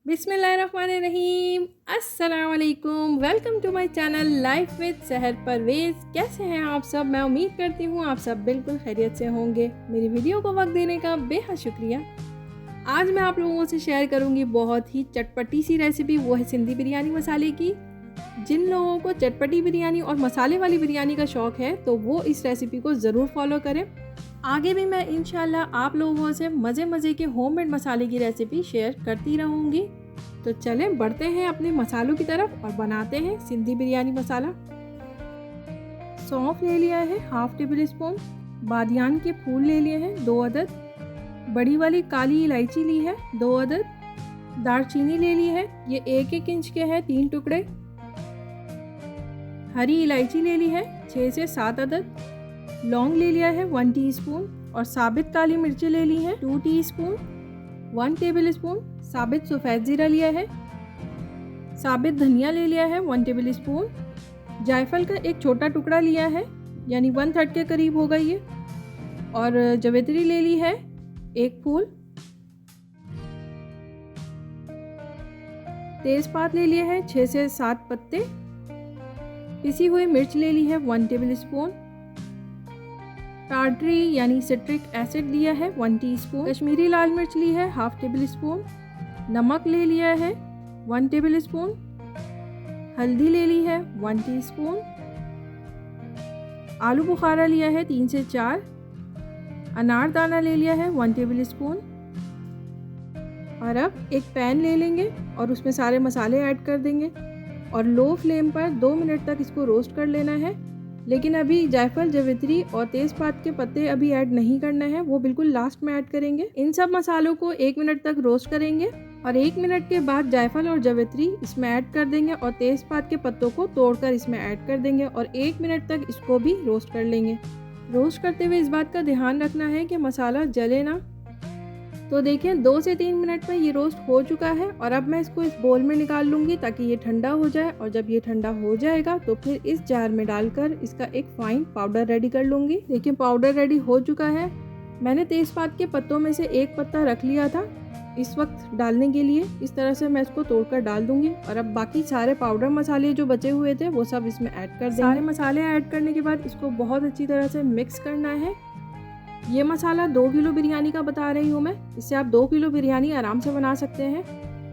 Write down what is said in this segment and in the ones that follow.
बिस्मिल्लाहिर्रहमानिर्रहीम। अस्सलाम वालेकुम। Welcome to my channel life with Sahar Parvez. कैसे हैं आप सब? मैं उम्मीद करती हूँ आप सब बिल्कुल खैरियत से होंगे। मेरी वीडियो को वक्त देने का बेहद शुक्रिया। आज मैं आप लोगों से शेयर करूँगी बहुत ही चटपटी सी रेसिपी, वो है सिंधी बिरयानी मसाले की। जिन लोगों को चटपटी बिरयानी और मसाले वाली बिरयानी का शौक़ है तो वो इस रेसिपी को ज़रूर फॉलो करें। आगे भी मैं इंशाल्लाह आप लोगों से मज़े के होममेड मसाले की रेसिपी शेयर करती रहूँगी। तो चलें बढ़ते हैं अपने मसालों की तरफ और बनाते हैं सिंधी बिरयानी मसाला। सौंफ ले लिया है हाफ टेबल स्पून, बादियान के फूल ले लिए हैं 2 अदद, बड़ी वाली काली इलायची ली है 2 अदद, दालचीनी ले ली है, ये 1-1 इंच के हैं 3 टुकड़े, हरी इलायची ले ली है 6 से 7 अदद, लौंग ले लिया है 1 टीस्पून और साबित काली मिर्ची ले ली है 2 टीस्पून, 1 टेबल स्पून साबित सफ़ेद ज़ीरा लिया है, साबित धनिया ले लिया है 1 टेबल स्पून, जायफल का एक छोटा टुकड़ा लिया है यानी 1/3 के करीब होगा ये, और जवित्री ले ली है 1 फूल, तेज़पात ले लिया है 6 से 7 पत्ते, पिसी हुई मिर्च ले ली है 1 टेबल स्पून, टार्टरी यानी सिट्रिक एसिड लिया है 1 टीस्पून, कश्मीरी लाल मिर्च ली है हाफ टेबल स्पून, नमक ले लिया है 1 टेबल स्पून, हल्दी ले ली है 1 टीस्पून, आलू बुखारा लिया है 3 से 4, अनारदाना ले लिया है 1 टेबल स्पून। और अब एक पैन ले लेंगे और उसमें सारे मसाले ऐड कर देंगे और लो फ्लेम पर 2 मिनट तक इसको रोस्ट कर लेना है। लेकिन अभी जायफल, जवित्री और तेज़पात के पत्ते अभी ऐड नहीं करना है, वो बिल्कुल लास्ट में ऐड करेंगे। इन सब मसालों को 1 मिनट तक रोस्ट करेंगे और 1 मिनट के बाद जायफल और जवित्री इसमें ऐड कर देंगे और तेज़पात के पत्तों को तोड़कर इसमें ऐड कर देंगे और 1 मिनट तक इसको भी रोस्ट कर लेंगे। रोस्ट करते हुए इस बात का ध्यान रखना है कि मसाला जले ना। तो देखिए 2 से 3 मिनट में ये रोस्ट हो चुका है और अब मैं इसको इस बोल में निकाल लूँगी ताकि ये ठंडा हो जाए, और जब ये ठंडा हो जाएगा तो फिर इस जार में डालकर इसका एक फाइन पाउडर रेडी कर लूँगी। देखिए पाउडर रेडी हो चुका है। मैंने तेज़पात के पत्तों में से एक पत्ता रख लिया था इस वक्त डालने के लिए, इस तरह से मैं इसको तोड़कर डाल दूँगी। और अब बाकी सारे पाउडर मसाले जो बचे हुए थे वो सब इसमें ऐड कर देंगे। सारे मसाले ऐड करने के बाद इसको बहुत अच्छी तरह से मिक्स करना है। ये मसाला 2 किलो बिरयानी का बता रही हूँ मैं, इससे आप 2 किलो बिरयानी आराम से बना सकते हैं।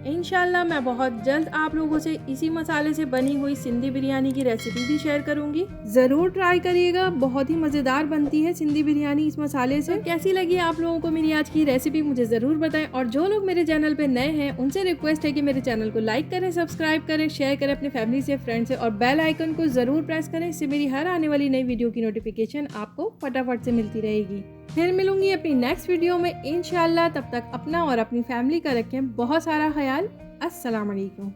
इंशाल्लाह मैं बहुत जल्द आप लोगों से इसी मसाले से बनी हुई सिंधी बिरयानी की रेसिपी भी शेयर करूंगी। ज़रूर ट्राई करिएगा, बहुत ही मज़ेदार बनती है सिंधी बिरयानी इस मसाले से। कैसी लगी आप लोगों को मेरी आज की रेसिपी मुझे ज़रूर बताएं, और जो लोग मेरे चैनल पे नए हैं उनसे रिक्वेस्ट है कि मेरे चैनल को लाइक करें, सब्सक्राइब करें, शेयर करें अपने फैमिली से, फ्रेंड से, और बेल आइकन को ज़रूर प्रेस करें। इससे मेरी हर आने वाली नई वीडियो की नोटिफिकेशन आपको फटाफट से मिलती रहेगी। फिर मिलूंगी अपनी नेक्स्ट वीडियो में इंशाल्लाह। तब तक अपना और अपनी फैमिली का रखें बहुत सारा ख्याल। अस्सलाम वालेकुम।